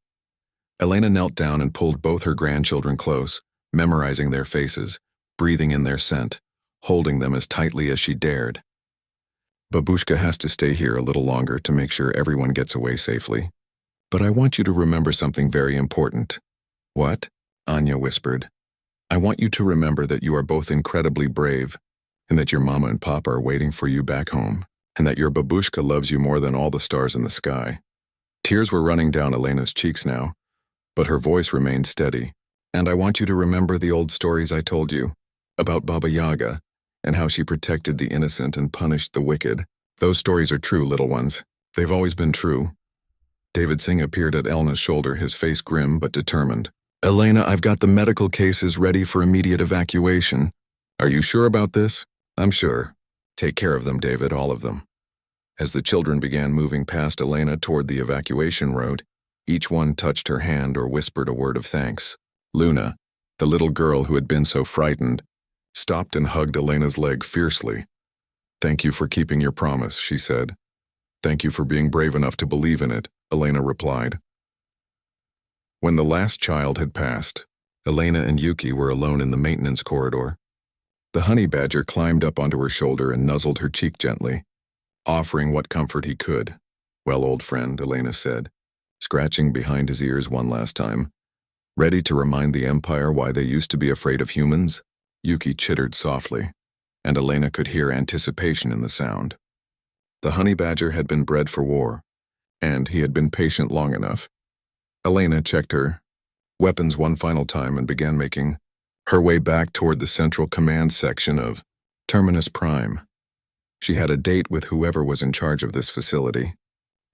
Elena knelt down and pulled both her grandchildren close, memorizing their faces, breathing in their scent, holding them as tightly as she dared. "Babushka has to stay here a little longer to make sure everyone gets away safely. But I want you to remember something very important." "What?" Anya whispered. "I want you to remember that you are both incredibly brave, and that your mama and papa are waiting for you back home, and that your babushka loves you more than all the stars in the sky." Tears were running down Elena's cheeks now, but her voice remained steady. "And I want you to remember the old stories I told you, about Baba Yaga, and how she protected the innocent and punished the wicked. Those stories are true, little ones. They've always been true." David Singh appeared at Elena's shoulder, his face grim but determined. "Elena, I've got the medical cases ready for immediate evacuation. Are you sure about this?" "I'm sure. Take care of them, David, all of them." As the children began moving past Elena toward the evacuation road, each one touched her hand or whispered a word of thanks. Luna, the little girl who had been so frightened, stopped and hugged Elena's leg fiercely. Thank you for keeping your promise, she said. Thank you for being brave enough to believe in it, Elena replied. When the last child had passed, Elena and Yuki were alone in the maintenance corridor. The honey badger climbed up onto her shoulder and nuzzled her cheek gently, offering what comfort he could. Well, old friend, Elena said, scratching behind his ears one last time. Ready to remind the Empire why they used to be afraid of humans? Yuki chittered softly, and Elena could hear anticipation in the sound. The honey badger had been bred for war, and he had been patient long enough. Elena checked her weapons one final time and began making her way back toward the central command section of Terminus Prime. She had a date with whoever was in charge of this facility,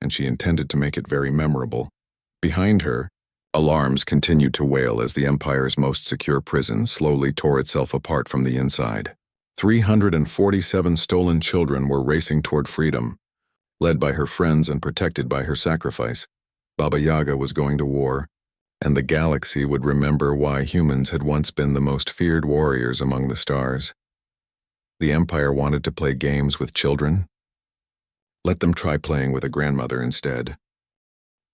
and she intended to make it very memorable. Behind her, alarms continued to wail as the Empire's most secure prison slowly tore itself apart from the inside. 347 stolen children were racing toward freedom. Led by her friends and protected by her sacrifice, Baba Yaga was going to war, and the galaxy would remember why humans had once been the most feared warriors among the stars. The Empire wanted to play games with children. Let them try playing with a grandmother instead.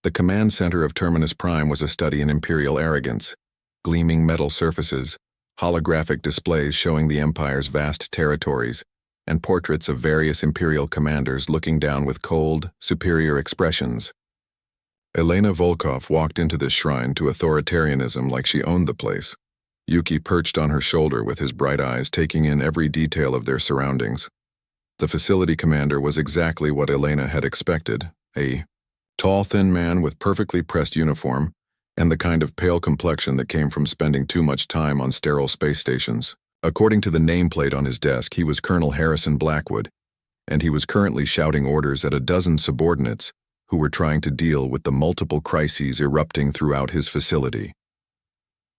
The command center of Terminus Prime was a study in Imperial arrogance, gleaming metal surfaces, holographic displays showing the Empire's vast territories, and portraits of various Imperial commanders looking down with cold, superior expressions. Elena Volkov walked into this shrine to authoritarianism like she owned the place. Yuki perched on her shoulder with his bright eyes taking in every detail of their surroundings. The facility commander was exactly what Elena had expected, a tall, thin man with perfectly pressed uniform and the kind of pale complexion that came from spending too much time on sterile space stations. According to the nameplate on his desk, he was Colonel Harrison Blackwood, and he was currently shouting orders at a dozen subordinates who were trying to deal with the multiple crises erupting throughout his facility.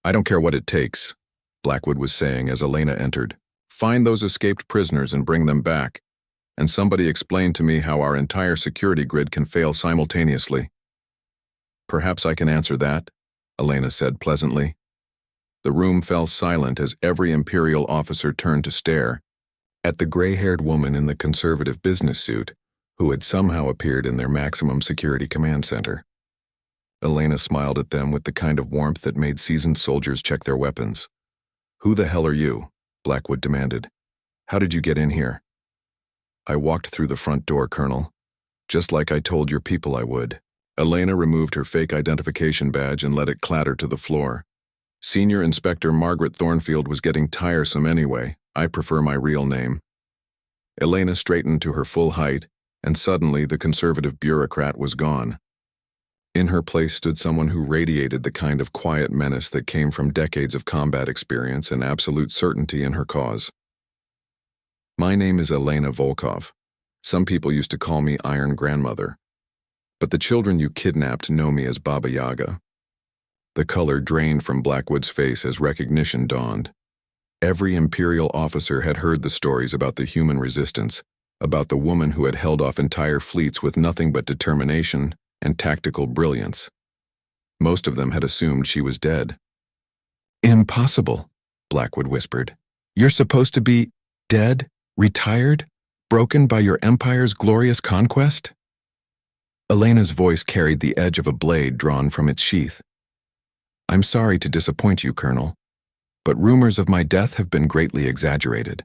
I don't care what it takes, Blackwood was saying as Elena entered. Find those escaped prisoners and bring them back. And somebody explain to me how our entire security grid can fail simultaneously. Perhaps I can answer that, Elena said pleasantly. The room fell silent as every Imperial officer turned to stare at the gray-haired woman in the conservative business suit who had somehow appeared in their maximum security command center. Elena smiled at them with the kind of warmth that made seasoned soldiers check their weapons. Who the hell are you? Blackwood demanded. How did you get in here? I walked through the front door, Colonel, just like I told your people I would. Elena removed her fake identification badge and let it clatter to the floor. Senior Inspector Margaret Thornfield was getting tiresome anyway. I prefer my real name. Elena straightened to her full height, and suddenly the conservative bureaucrat was gone. In her place stood someone who radiated the kind of quiet menace that came from decades of combat experience and absolute certainty in her cause. My name is Elena Volkov. Some people used to call me Iron Grandmother. But the children you kidnapped know me as Baba Yaga. The color drained from Blackwood's face as recognition dawned. Every Imperial officer had heard the stories about the human resistance, about the woman who had held off entire fleets with nothing but determination and tactical brilliance. Most of them had assumed she was dead. Impossible, Blackwood whispered. You're supposed to be dead, retired, broken by your Empire's glorious conquest? Elena's voice carried the edge of a blade drawn from its sheath. I'm sorry to disappoint you, Colonel, but rumors of my death have been greatly exaggerated.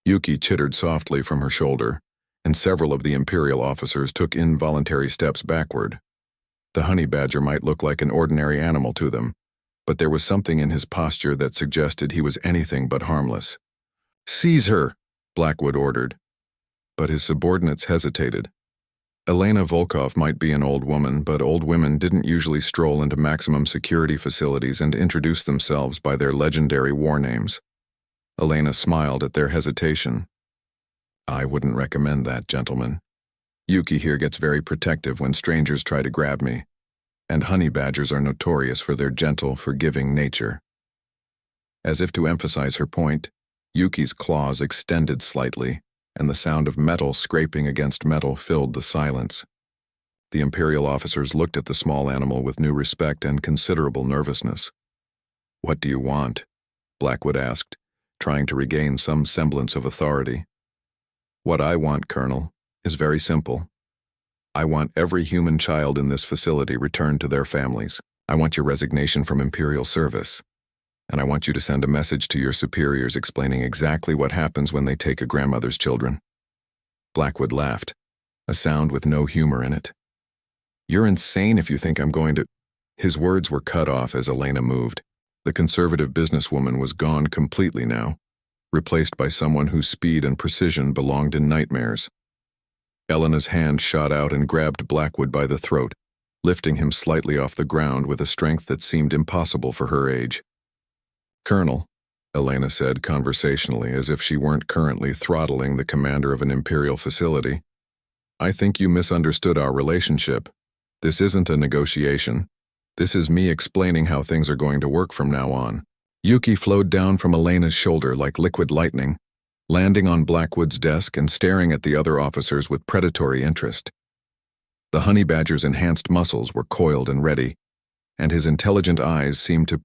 Yuki chittered softly from her shoulder, and several of the Imperial officers took involuntary steps backward. The honey badger might look like an ordinary animal to them, but there was something in his posture that suggested he was anything but harmless. Seize her, Blackwood ordered. But his subordinates hesitated. Elena Volkov might be an old woman, but old women didn't usually stroll into maximum security facilities and introduce themselves by their legendary war names. Elena smiled at their hesitation. I wouldn't recommend that, gentlemen. Yuki here gets very protective when strangers try to grab me, and honey badgers are notorious for their gentle, forgiving nature. As if to emphasize her point, Yuki's claws extended slightly, and the sound of metal scraping against metal filled the silence. The Imperial officers looked at the small animal with new respect and considerable nervousness. What do you want? Blackwood asked, trying to regain some semblance of authority. What I want, Colonel, is very simple. I want every human child in this facility returned to their families. I want your resignation from Imperial service. And I want you to send a message to your superiors explaining exactly what happens when they take a grandmother's children. Blackwood laughed, a sound with no humor in it. You're insane if you think I'm going to... His words were cut off as Elena moved. The conservative businesswoman was gone completely now, replaced by someone whose speed and precision belonged in nightmares. Elena's hand shot out and grabbed Blackwood by the throat, lifting him slightly off the ground with a strength that seemed impossible for her age. Colonel, Elena said conversationally as if she weren't currently throttling the commander of an Imperial facility, I think you misunderstood our relationship. This isn't a negotiation. This is me explaining how things are going to work from now on. Yuki flowed down from Elena's shoulder like liquid lightning, landing on Blackwood's desk and staring at the other officers with predatory interest. The honey badger's enhanced muscles were coiled and ready, and his intelligent eyes seemed to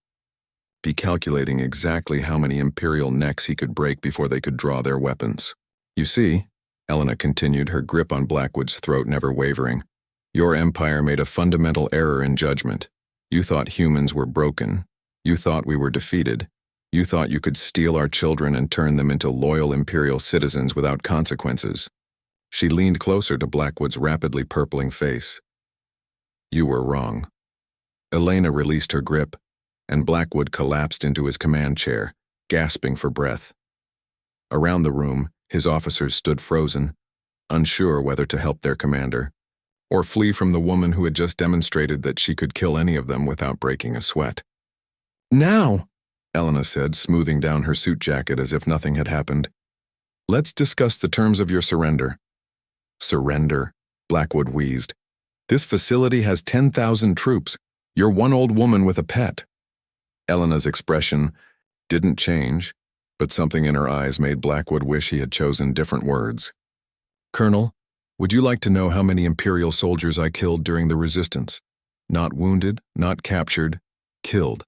be calculating exactly how many Imperial necks he could break before they could draw their weapons. You see, Elena continued, her grip on Blackwood's throat never wavering, your empire made a fundamental error in judgment. You thought humans were broken. You thought we were defeated. You thought you could steal our children and turn them into loyal Imperial citizens without consequences. She leaned closer to Blackwood's rapidly purpling face. You were wrong. Elena released her grip, and Blackwood collapsed into his command chair, gasping for breath. Around the room, his officers stood frozen, unsure whether to help their commander, or flee from the woman who had just demonstrated that she could kill any of them without breaking a sweat. Now, Elena said, smoothing down her suit jacket as if nothing had happened. Let's discuss the terms of your surrender. Surrender, Blackwood wheezed. This facility has 10,000 troops. You're one old woman with a pet. Elena's expression didn't change, but something in her eyes made Blackwood wish he had chosen different words. Colonel, would you like to know how many Imperial soldiers I killed during the resistance? Not wounded, not captured, killed.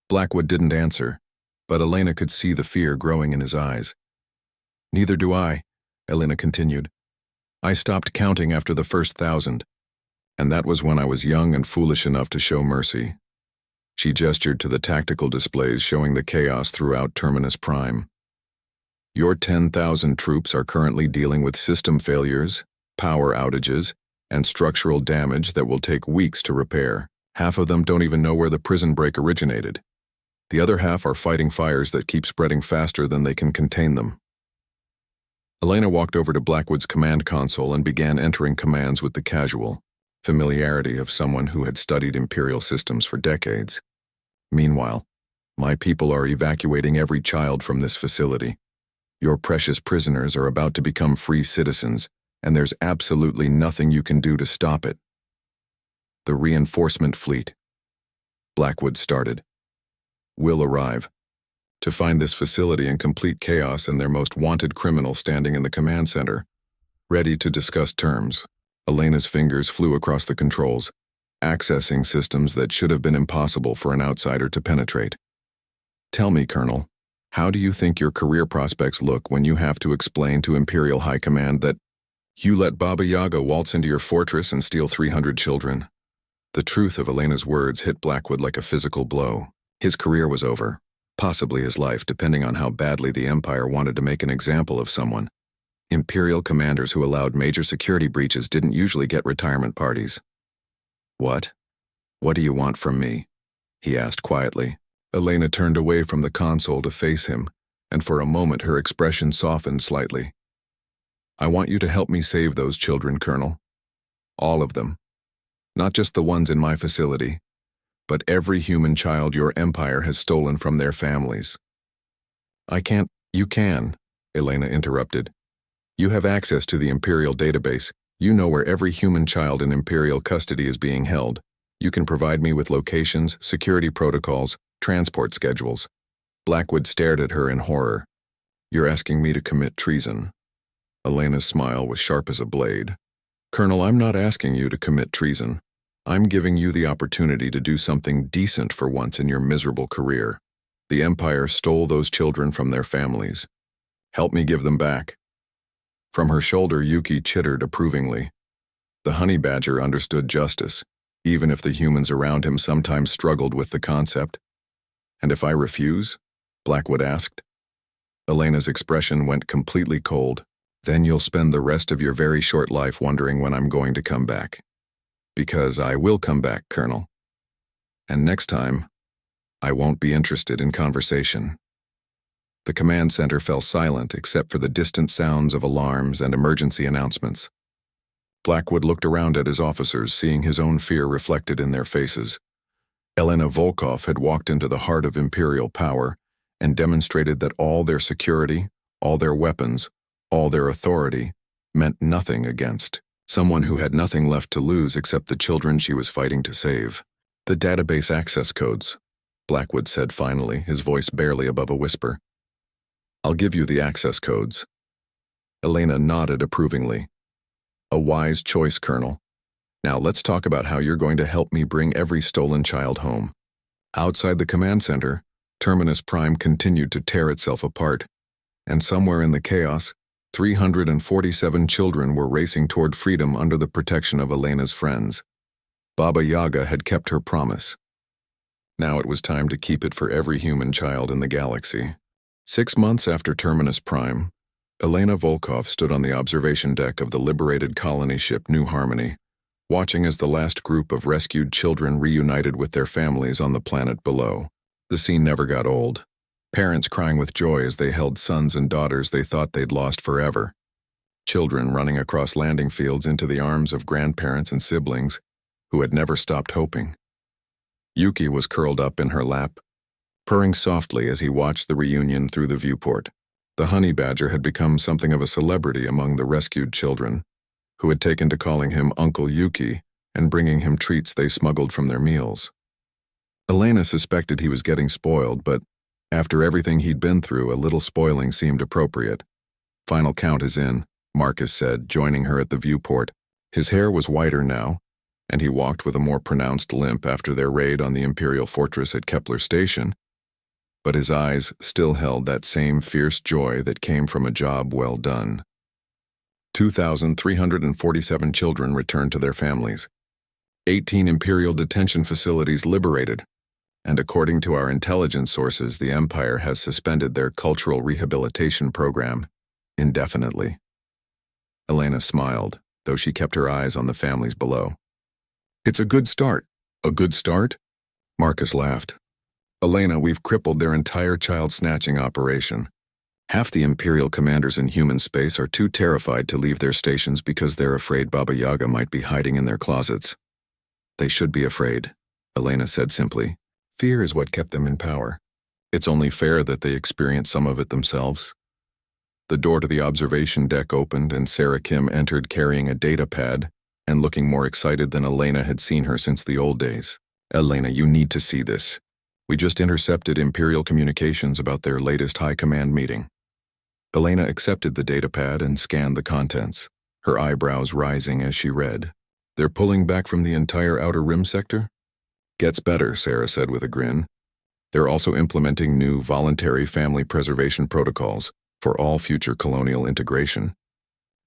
Blackwood didn't answer, but Elena could see the fear growing in his eyes. Neither do I, Elena continued. I stopped counting after the first 1,000, and that was when I was young and foolish enough to show mercy. She gestured to the tactical displays showing the chaos throughout Terminus Prime. Your 10,000 troops are currently dealing with system failures, power outages, and structural damage that will take weeks to repair. Half of them don't even know where the prison break originated. The other half are fighting fires that keep spreading faster than they can contain them. Elena walked over to Blackwood's command console and began entering commands with the casual familiarity of someone who had studied Imperial systems for decades. Meanwhile, my people are evacuating every child from this facility. Your precious prisoners are about to become free citizens, and there's absolutely nothing you can do to stop it. The reinforcement fleet, Blackwood started, will arrive to find this facility in complete chaos and their most wanted criminal standing in the command center, ready to discuss terms. Elena's fingers flew across the controls, accessing systems that should have been impossible for an outsider to penetrate. Tell me, Colonel, how do you think your career prospects look when you have to explain to Imperial High Command that you let Baba Yaga waltz into your fortress and steal 300 children? The truth of Elena's words hit Blackwood like a physical blow. His career was over, possibly his life, depending on how badly the Empire wanted to make an example of someone. Imperial commanders who allowed major security breaches didn't usually get retirement parties. What? What do you want from me? He asked quietly. Elena turned away from the console to face him, and for a moment her expression softened slightly. I want you to help me save those children, Colonel. All of them. Not just the ones in my facility, but every human child your empire has stolen from their families. I can't. You can, Elena interrupted. You have access to the Imperial database. You know where every human child in Imperial custody is being held. You can provide me with locations, security protocols, transport schedules. Blackwood stared at her in horror. You're asking me to commit treason. Elena's smile was sharp as a blade. Colonel, I'm not asking you to commit treason. I'm giving you the opportunity to do something decent for once in your miserable career. The Empire stole those children from their families. Help me give them back. From her shoulder, Yuki chittered approvingly. The honey badger understood justice, even if the humans around him sometimes struggled with the concept. "And if I refuse?" Blackwood asked. Elena's expression went completely cold. "Then you'll spend the rest of your very short life wondering when I'm going to come back. Because I will come back, Colonel. And next time, I won't be interested in conversation." The command center fell silent except for the distant sounds of alarms and emergency announcements. Blackwood looked around at his officers, seeing his own fear reflected in their faces. Elena Volkov had walked into the heart of Imperial power and demonstrated that all their security, all their weapons, all their authority meant nothing against someone who had nothing left to lose except the children she was fighting to save. "The database access codes," Blackwood said finally, his voice barely above a whisper. "I'll give you the access codes." Elena nodded approvingly. "A wise choice, Colonel. Now let's talk about how you're going to help me bring every stolen child home." Outside the command center, Terminus Prime continued to tear itself apart, and somewhere in the chaos, 347 children were racing toward freedom under the protection of Elena's friends. Baba Yaga had kept her promise. Now it was time to keep it for every human child in the galaxy. 6 months after Terminus Prime, Elena Volkov stood on the observation deck of the liberated colony ship New Harmony, watching as the last group of rescued children reunited with their families on the planet below. The scene never got old. Parents crying with joy as they held sons and daughters they thought they'd lost forever. Children running across landing fields into the arms of grandparents and siblings who had never stopped hoping. Yuki was curled up in her lap, purring softly as he watched the reunion through the viewport. The honey badger had become something of a celebrity among the rescued children, who had taken to calling him Uncle Yuki and bringing him treats they smuggled from their meals. Elena suspected he was getting spoiled, but after everything he'd been through, a little spoiling seemed appropriate. "Final count is in," Marcus said, joining her at the viewport. His hair was whiter now, and he walked with a more pronounced limp after their raid on the Imperial fortress at Kepler Station, but his eyes still held that same fierce joy that came from a job well done. 2,347 children returned to their families. 18 Imperial detention facilities liberated, and according to our intelligence sources, the Empire has suspended their cultural rehabilitation program indefinitely. Elena smiled, though she kept her eyes on the families below. "It's a good start." "A good start?" Marcus laughed. "Elena, we've crippled their entire child-snatching operation. Half the Imperial commanders in human space are too terrified to leave their stations because they're afraid Baba Yaga might be hiding in their closets." "They should be afraid," Elena said simply. "Fear is what kept them in power. It's only fair that they experience some of it themselves." The door to the observation deck opened and Sarah Kim entered carrying a data pad and looking more excited than Elena had seen her since the old days. "Elena, you need to see this. We just intercepted Imperial communications about their latest high command meeting." Elena accepted the data pad and scanned the contents, her eyebrows rising as she read. "They're pulling back from the entire Outer Rim sector?" "Gets better," Sarah said with a grin. "They're also implementing new voluntary family preservation protocols for all future colonial integration.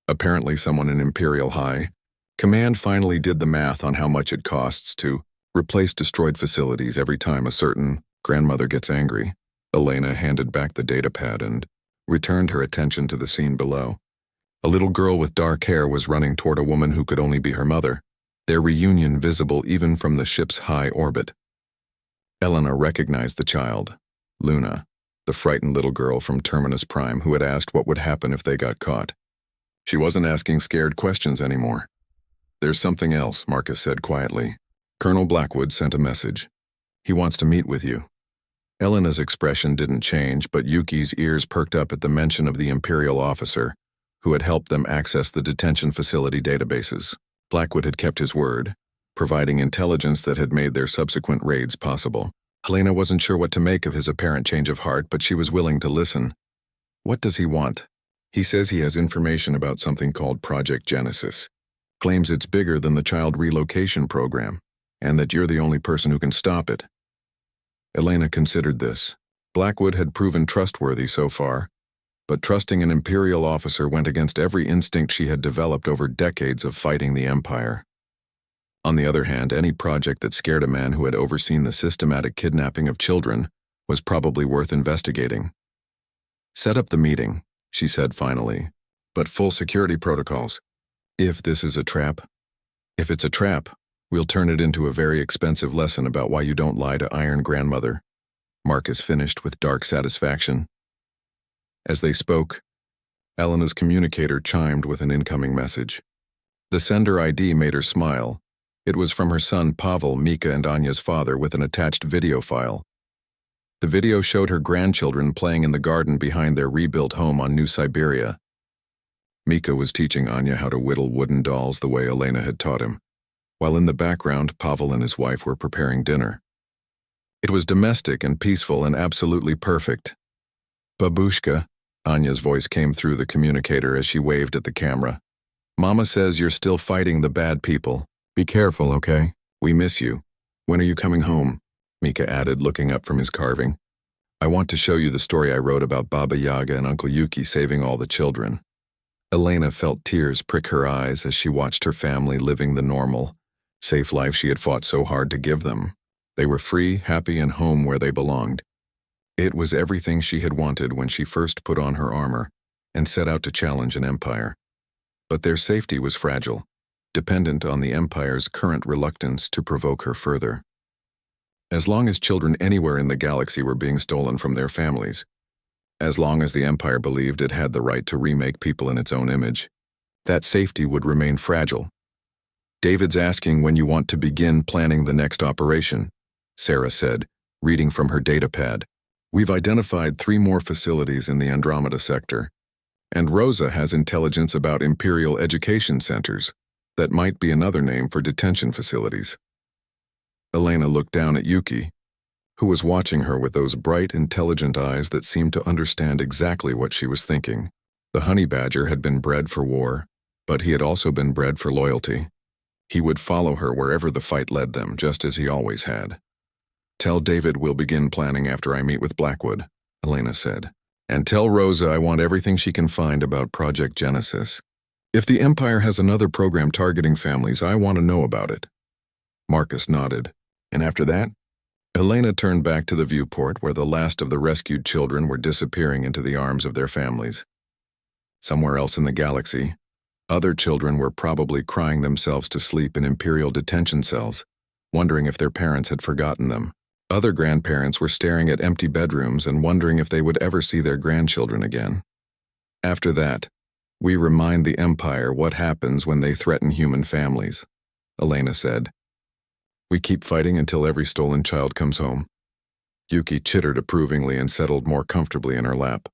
Apparently someone in Imperial High Command finally did the math on how much it costs to replace destroyed facilities every time a certain grandmother gets angry." Elena handed back the data pad and returned her attention to the scene below. A little girl with dark hair was running toward a woman who could only be her mother, their reunion visible even from the ship's high orbit. Elena recognized the child, Luna, the frightened little girl from Terminus Prime who had asked what would happen if they got caught. She wasn't asking scared questions anymore. "There's something else," Marcus said quietly. "Colonel Blackwood sent a message. He wants to meet with you." Elena's expression didn't change, but Yuki's ears perked up at the mention of the Imperial officer who had helped them access the detention facility databases. Blackwood had kept his word, providing intelligence that had made their subsequent raids possible. Elena wasn't sure what to make of his apparent change of heart, but she was willing to listen. "What does he want?" "He says he has information about something called Project Genesis. Claims it's bigger than the child relocation program, and that you're the only person who can stop it." Elena considered this. Blackwood had proven trustworthy so far, But trusting an Imperial officer went against every instinct she had developed over decades of fighting the Empire. On the other hand, any project that scared a man who had overseen the systematic kidnapping of children was probably worth investigating. "Set up the meeting," she said finally, "but full security protocols. If this is a trap, if it's a trap, we'll turn it into a very expensive lesson about why you don't lie to Iron Grandmother," Marcus finished with dark satisfaction. As they spoke, Elena's communicator chimed with an incoming message. The sender ID made her smile. It was from her son Pavel, Mika and Anya's father, with an attached video file. The video showed her grandchildren playing in the garden behind their rebuilt home on New Siberia. Mika was teaching Anya how to whittle wooden dolls the way Elena had taught him, while in the background Pavel and his wife were preparing dinner. It was domestic and peaceful and absolutely perfect. "Babushka," Anya's voice came through the communicator as she waved at the camera. "Mama says you're still fighting the bad people. Be careful, okay? We miss you. When are you coming home?" Mika added, looking up from his carving. "I want to show you the story I wrote about Baba Yaga and Uncle Yuki saving all the children." Elena felt tears prick her eyes as she watched her family living the normal, safe life she had fought so hard to give them. They were free, happy, and home where they belonged. It was everything she had wanted when she first put on her armor and set out to challenge an empire. But their safety was fragile, dependent on the Empire's current reluctance to provoke her further. As long as children anywhere in the galaxy were being stolen from their families, as long as the Empire believed it had the right to remake people in its own image, that safety would remain fragile. "David's asking when you want to begin planning the next operation," Sarah said, reading from her datapad. "We've identified 3 more facilities in the Andromeda sector, and Rosa has intelligence about Imperial education centers. That might be another name for detention facilities." Elena looked down at Yuki, who was watching her with those bright, intelligent eyes that seemed to understand exactly what she was thinking. The honey badger had been bred for war, but he had also been bred for loyalty. He would follow her wherever the fight led them, just as he always had. "Tell David we'll begin planning after I meet with Blackwood," Elena said. "And tell Rosa I want everything she can find about Project Genesis. If the Empire has another program targeting families, I want to know about it." Marcus nodded. And after that, Elena turned back to the viewport where the last of the rescued children were disappearing into the arms of their families. Somewhere else in the galaxy, other children were probably crying themselves to sleep in Imperial detention cells, wondering if their parents had forgotten them. Other grandparents were staring at empty bedrooms and wondering if they would ever see their grandchildren again. After that, we remind the Empire what happens when they threaten human families, Elena said. We keep fighting until every stolen child comes home. Yuki chittered approvingly and settled more comfortably in her lap.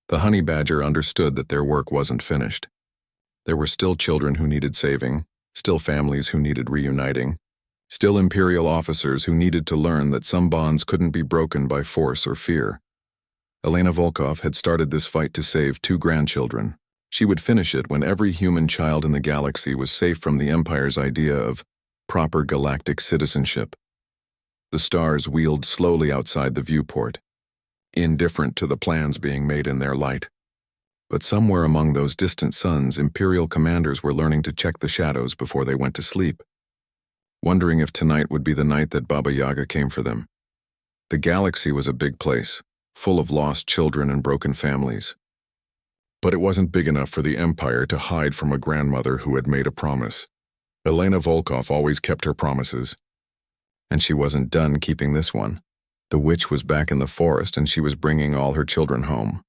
The honey badger understood that their work wasn't finished. There were still children who needed saving, still families who needed reuniting, still Imperial officers who needed to learn that some bonds couldn't be broken by force or fear. Elena Volkov had started this fight to save 2 grandchildren. She would finish it when every human child in the galaxy was safe from the Empire's idea of proper galactic citizenship. The stars wheeled slowly outside the viewport, indifferent to the plans being made in their light. But somewhere among those distant suns, Imperial commanders were learning to check the shadows before they went to sleep, wondering if tonight would be the night that Baba Yaga came for them. The galaxy was a big place, full of lost children and broken families. But it wasn't big enough for the Empire to hide from a grandmother who had made a promise. Elena Volkov always kept her promises, and she wasn't done keeping this one. The witch was back in the forest and she was bringing all her children home.